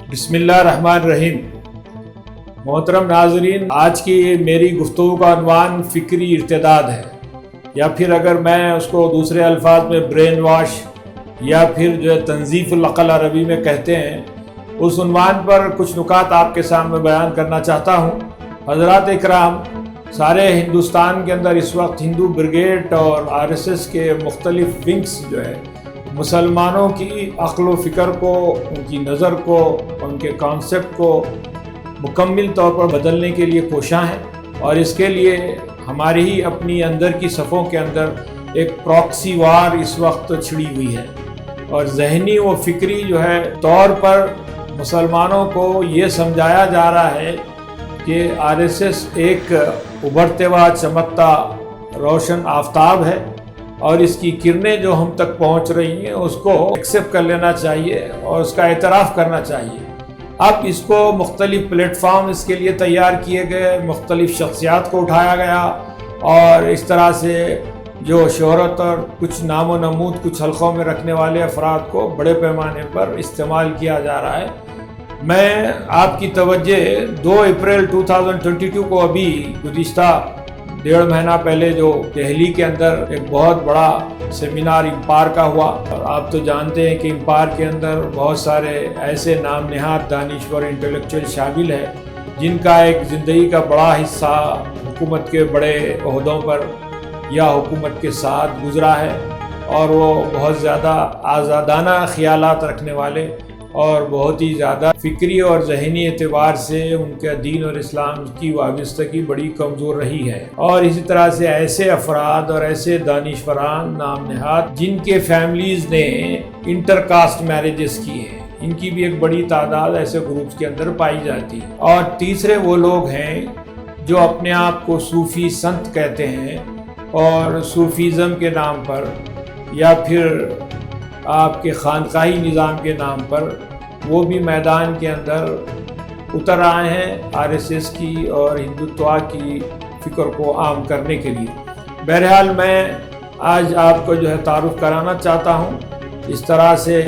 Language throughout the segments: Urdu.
بسم اللہ الرحمن الرحیم۔ محترم ناظرین، آج کی میری گفتگو کا عنوان فکری ارتداد ہے، یا پھر اگر میں اس کو دوسرے الفاظ میں برین واش یا پھر جو ہے تنظیف العقل عربی میں کہتے ہیں، اس عنوان پر کچھ نکات آپ کے سامنے بیان کرنا چاہتا ہوں۔ حضرات اکرام، سارے ہندوستان کے اندر اس وقت ہندو بریگیڈ اور RSS کے مختلف ونگز جو ہے مسلمانوں کی عقل و فکر کو، ان کی نظر کو، ان کے کانسیپٹ کو مکمل طور پر بدلنے کے لیے کوشاں ہیں، اور اس کے لیے ہماری ہی اپنی اندر کی صفوں کے اندر ایک پراکسی وار اس وقت چھڑی ہوئی ہے، اور ذہنی و فکری جو ہے طور پر مسلمانوں کو یہ سمجھایا جا رہا ہے کہ RSS ایک ابھرتے ہوا چمکتا روشن آفتاب ہے، اور اس کی کرنیں جو ہم تک پہنچ رہی ہیں اس کو ایکسیپٹ کر لینا چاہیے اور اس کا اعتراف کرنا چاہیے۔ اب اس کو مختلف پلیٹ فارم اس کے لیے تیار کیے گئے، مختلف شخصیات کو اٹھایا گیا، اور اس طرح سے جو شہرت اور کچھ نام و نمود کچھ حلقوں میں رکھنے والے افراد کو بڑے پیمانے پر استعمال کیا جا رہا ہے۔ میں آپ کی توجہ 2 اپریل 2022 کو ابھی گزشتہ 1.5 مہینہ پہلے جو دہلی کے اندر ایک بہت بڑا سیمینار امپار کا ہوا، اور آپ تو جانتے ہیں کہ امپار کے اندر بہت سارے ایسے نام نہاد دانشور انٹلیکچوئل شامل ہیں جن کا ایک زندگی کا بڑا حصہ حکومت کے بڑے عہدوں پر یا حکومت کے ساتھ گزرا ہے، اور وہ بہت زیادہ آزادانہ خیالات رکھنے والے اور بہت ہی زیادہ فکری اور ذہنی اعتبار سے ان کے دین اور اسلام کی وابستگی بڑی کمزور رہی ہے۔ اور اسی طرح سے ایسے افراد اور ایسے دانشوران نام نہاد جن کے فیملیز نے انٹر کاسٹ میرجز کی ہیں، ان کی بھی ایک بڑی تعداد ایسے گروپس کے اندر پائی جاتی ہے۔ اور تیسرے وہ لوگ ہیں جو اپنے آپ کو صوفی سنت کہتے ہیں، اور صوفیزم کے نام پر یا پھر آپ کے خانقاہی نظام کے نام پر وہ بھی میدان کے اندر اتر آئے ہیں RSS کی اور ہندوتوا کی فکر کو عام کرنے کے لیے۔ بہرحال میں آج آپ کو جو ہے تعارف کرانا چاہتا ہوں، اس طرح سے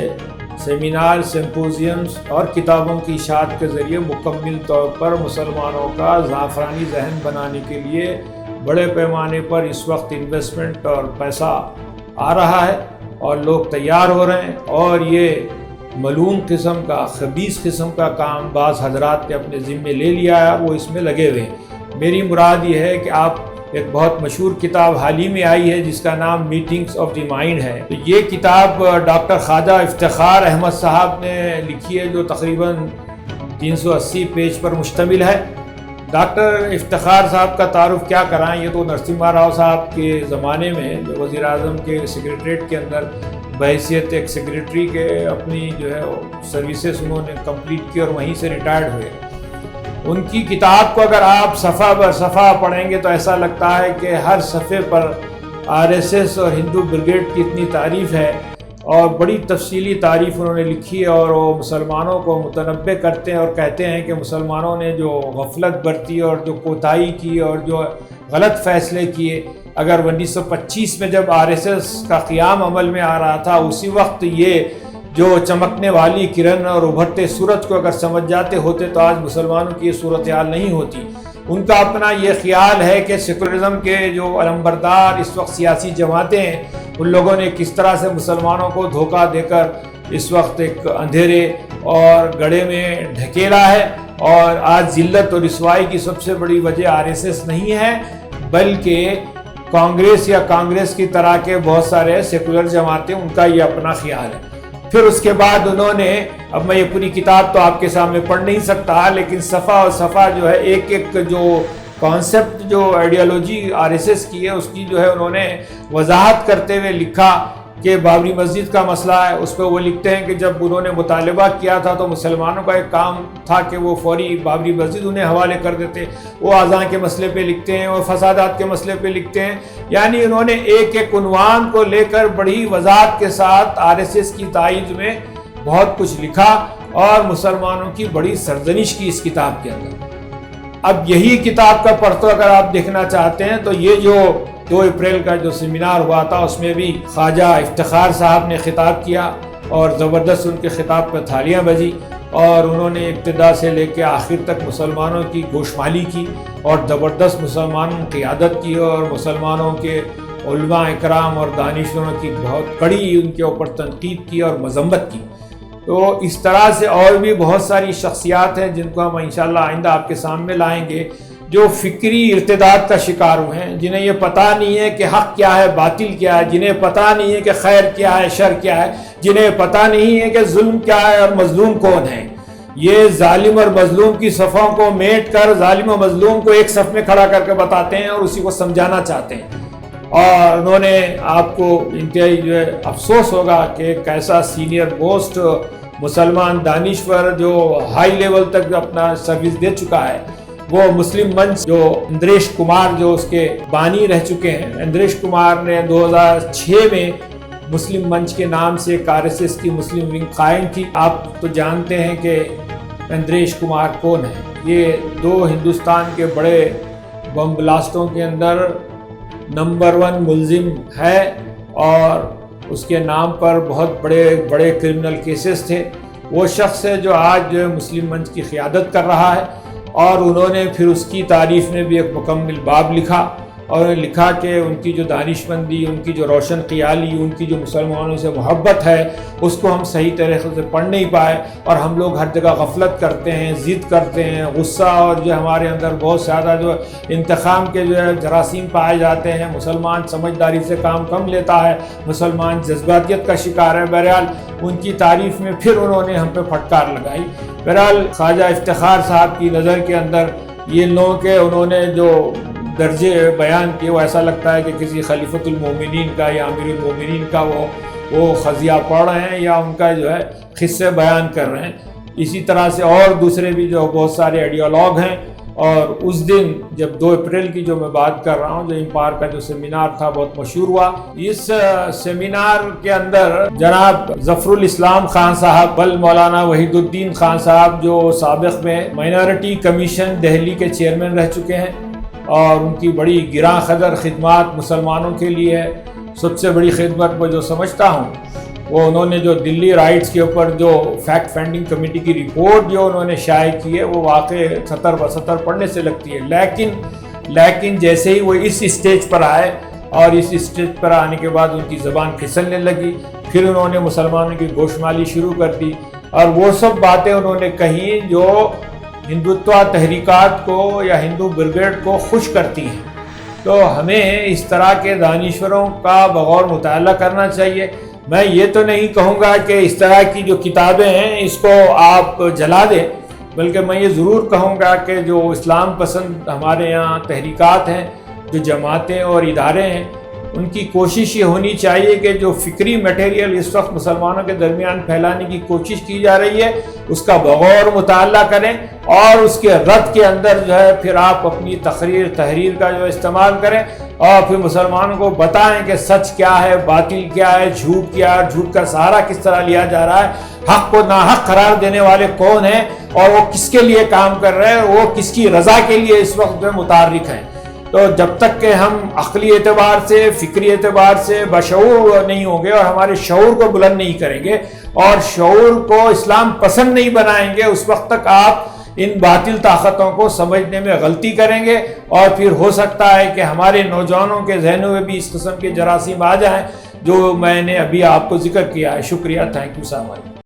سیمینار، سمپوزیمز اور کتابوں کی اشاعت کے ذریعے مکمل طور پر مسلمانوں کا زعفرانی ذہن بنانے کے لیے بڑے پیمانے پر اس وقت انویسٹمنٹ اور پیسہ آ رہا ہے، اور لوگ تیار ہو رہے ہیں، اور یہ ملعون قسم کا، خبیث قسم کا کام بعض حضرات نے اپنے ذمے لے لیا ہے، وہ اس میں لگے ہوئے ہیں۔ میری مراد یہ ہے کہ آپ ایک بہت مشہور کتاب حال ہی میں آئی ہے جس کا نام میٹنگز آف دی مائنڈ ہے، تو یہ کتاب ڈاکٹر خواجہ افتخار احمد صاحب نے لکھی ہے، جو تقریباً 380 پیج پر مشتمل ہے۔ ڈاکٹر افتخار صاحب کا تعارف کیا کرائیں، یہ تو نرسمہا راؤ صاحب کے زمانے میں جو وزیر اعظم کے سیکریٹریٹ کے اندر بحیثیت ایک سیکریٹری کے اپنی جو ہے سروسز انہوں نے کمپلیٹ کی اور وہیں سے ریٹائرڈ ہوئے۔ ان کی کتاب کو اگر آپ صفحہ بر صفحہ پڑھیں گے تو ایسا لگتا ہے کہ ہر صفحے پر RSS اور ہندو بریگیڈ کی اتنی تعریف ہے، اور بڑی تفصیلی تعریف انہوں نے لکھی ہے، اور وہ مسلمانوں کو متنبع کرتے ہیں اور کہتے ہیں کہ مسلمانوں نے جو غفلت برتی اور جو کوتاہی کی اور جو غلط فیصلے کیے، اگر 1925 میں جب RSS کا قیام عمل میں آ رہا تھا، اسی وقت یہ جو چمکنے والی کرن اور ابھرتے سورج کو اگر سمجھ جاتے ہوتے تو آج مسلمانوں کی یہ صورتحال نہیں ہوتی۔ ان کا اپنا یہ خیال ہے کہ سیکولرزم کے جو علمبردار اس وقت سیاسی جماعتیں ہیں، ان لوگوں نے کس طرح سے مسلمانوں کو دھوکہ دے کر اس وقت ایک اندھیرے اور گڑھے میں ڈھکیلا ہے، اور آج ذلت اور رسوائی کی سب سے بڑی وجہ RSS نہیں ہے، بلکہ کانگریس یا کانگریس کی طرح کے بہت سارے سیکولر جماعتیں، ان کا یہ اپنا خیال ہے۔ پھر اس کے بعد انہوں نے، اب میں یہ پوری کتاب تو آپ کے سامنے پڑھ نہیں سکتا، لیکن صفحہ اور صفحہ جو ہے ایک ایک جو کانسیپٹ، جو آئیڈیالوجی RSS کی ہے، اس کی جو ہے انہوں نے وضاحت کرتے ہوئے لکھا کہ بابری مسجد کا مسئلہ ہے، اس پہ وہ لکھتے ہیں کہ جب انہوں نے مطالبہ کیا تھا تو مسلمانوں کا ایک کام تھا کہ وہ فوری بابری مسجد انہیں حوالے کر دیتے۔ وہ اذان کے مسئلے پہ لکھتے ہیں اور فسادات کے مسئلے پہ لکھتے ہیں، یعنی انہوں نے ایک ایک عنوان کو لے کر بڑی وضاحت کے ساتھ RSS کی تائید میں بہت کچھ لکھا، اور مسلمانوں کی بڑی سرزنش کی اس کتاب کے اندر۔ اب یہی کتاب کا پرتو اگر آپ دیکھنا چاہتے ہیں تو یہ جو 2 اپریل کا جو سیمینار ہوا تھا، اس میں بھی خواجہ افتخار صاحب نے خطاب کیا، اور زبردست ان کے خطاب پہ تھالیاں بجی، اور انہوں نے ابتدا سے لے کے آخر تک مسلمانوں کی گوشمالی کی اور زبردست مسلمانوں کی قیادت کی اور مسلمانوں کے علماء اکرام اور دانشوروں کی بہت کڑی ان کے اوپر تنقید کی اور مذمت کی۔ تو اس طرح سے اور بھی بہت ساری شخصیات ہیں جن کو ہم انشاءاللہ آئندہ آپ کے سامنے لائیں گے، جو فکری ارتداد کا شکار ہوئے ہیں، جنہیں یہ پتہ نہیں ہے کہ حق کیا ہے باطل کیا ہے، جنہیں پتہ نہیں ہے کہ خیر کیا ہے شر کیا ہے، جنہیں پتہ نہیں ہے کہ ظلم کیا ہے اور مظلوم کون ہے۔ یہ ظالم اور مظلوم کی صفوں کو میٹ کر ظالم و مظلوم کو ایک صف میں کھڑا کر کے بتاتے ہیں اور اسی کو سمجھانا چاہتے ہیں۔ اور انہوں نے آپ کو انتہائی جو ہے افسوس ہوگا کہ ایک ایسا سینئر موسٹ مسلمان دانشور جو ہائی لیول تک اپنا سروس دے چکا ہے، وہ مسلم منچ جو اندریش کمار جو اس کے بانی رہ چکے ہیں، اندریش کمار نے 2006 میں مسلم منچ کے نام سے ایک RSS کی مسلم ونگ قائم کی۔ آپ تو جانتے ہیں کہ اندریش کمار کون ہے۔ یہ 2 ہندوستان کے بڑے بم بلاسٹوں کے اندر نمبر 1 ملزم ہے اور اس کے نام پر بہت بڑے بڑے کرمنل کیسز تھے۔ وہ شخص ہے جو آج مسلم منچ کی قیادت کر رہا ہے، اور انہوں نے پھر اس کی تعریف میں بھی ایک مکمل باب لکھا اور لکھا کہ ان کی جو دانشمندی، ان کی جو روشن خیالی، ان کی جو مسلمانوں سے محبت ہے، اس کو ہم صحیح طریقے سے پڑھ نہیں پائے، اور ہم لوگ ہر جگہ غفلت کرتے ہیں، ضد کرتے ہیں، غصہ اور جو ہمارے اندر بہت زیادہ جو انتقام کے جو ہے جراثیم پائے جاتے ہیں۔ مسلمان سمجھداری سے کام کم لیتا ہے، مسلمان جذباتیت کا شکار ہے۔ بہرحال ان کی تعریف میں پھر انہوں نے ہم پہ پھٹکار لگائی۔ بہرحال خواجہ افتخار صاحب کی نظر کے اندر یہ لوگ کہ انہوں نے جو درجے بیان کیے، وہ ایسا لگتا ہے کہ کسی خلیفۃ المومنین کا یا امیر المومنین کا وہ خزیہ پڑھ رہے ہیں یا ان کا جو ہے قصے بیان کر رہے ہیں۔ اسی طرح سے اور دوسرے بھی جو بہت سارے آئیڈیالوگ ہیں۔ اور اس دن جب 2 اپریل کی جو میں بات کر رہا ہوں، جو امپار کا جو سیمینار تھا بہت مشہور ہوا، اس سیمینار کے اندر جناب ظفر الاسلام خان صاحب، بل مولانا وحید الدین خان صاحب جو سابق میں مائنارٹی کمیشن دہلی کے چیئرمین رہ چکے ہیں، اور ان کی بڑی گراں قدر خدمات مسلمانوں کے لیے ہے۔ سب سے بڑی خدمت میں جو سمجھتا ہوں وہ انہوں نے جو دلی رائٹس کے اوپر جو فیکٹ فائنڈنگ کمیٹی کی رپورٹ جو انہوں نے شائع کی ہے، وہ واقع سطر بسطر پڑھنے سے لگتی ہے، لیکن جیسے ہی وہ اس اسٹیج پر آئے اور اس اسٹیج پر آنے کے بعد ان کی زبان پھسلنے لگی، پھر انہوں نے مسلمانوں کی گوشمالی شروع کر دی، اور وہ سب باتیں انہوں نے کہیں جو ہندوتوا تحریکات کو یا ہندو بریگیڈ کو خوش کرتی ہیں۔ تو ہمیں اس طرح کے دانشوروں کا بغور مطالعہ کرنا چاہیے۔ میں یہ تو نہیں کہوں گا کہ اس طرح کی جو کتابیں ہیں اس کو آپ جلا دیں، بلکہ میں یہ ضرور کہوں گا کہ جو اسلام پسند ہمارے یہاں تحریکات ہیں، جو جماعتیں اور ادارے ہیں، ان کی کوشش یہ ہونی چاہیے کہ جو فکری میٹیریل اس وقت مسلمانوں کے درمیان پھیلانے کی کوشش کی جا رہی ہے، اس کا بغور مطالعہ کریں، اور اس کے رد کے اندر جو ہے پھر آپ اپنی تحریر کا جو استعمال کریں، اور پھر مسلمانوں کو بتائیں کہ سچ کیا ہے، باطل کیا ہے، جھوٹ کیا ہے، جھوٹ کا سہارا کس طرح لیا جا رہا ہے، حق کو ناحق قرار دینے والے کون ہیں، اور وہ کس کے لیے کام کر رہے ہیں، وہ کس کی رضا کے لیے اس وقت جو متحرک ہیں۔ تو جب تک کہ ہم عقلی اعتبار سے، فکری اعتبار سے بشعور نہیں ہوں گے اور ہمارے شعور کو بلند نہیں کریں گے اور شعور کو اسلام پسند نہیں بنائیں گے، اس وقت تک آپ ان باطل طاقتوں کو سمجھنے میں غلطی کریں گے، اور پھر ہو سکتا ہے کہ ہمارے نوجوانوں کے ذہنوں میں بھی اس قسم کے جراثیم آ جائیں جو میں نے ابھی آپ کو ذکر کیا ہے۔ شکریہ، تھینک یو سو مچ۔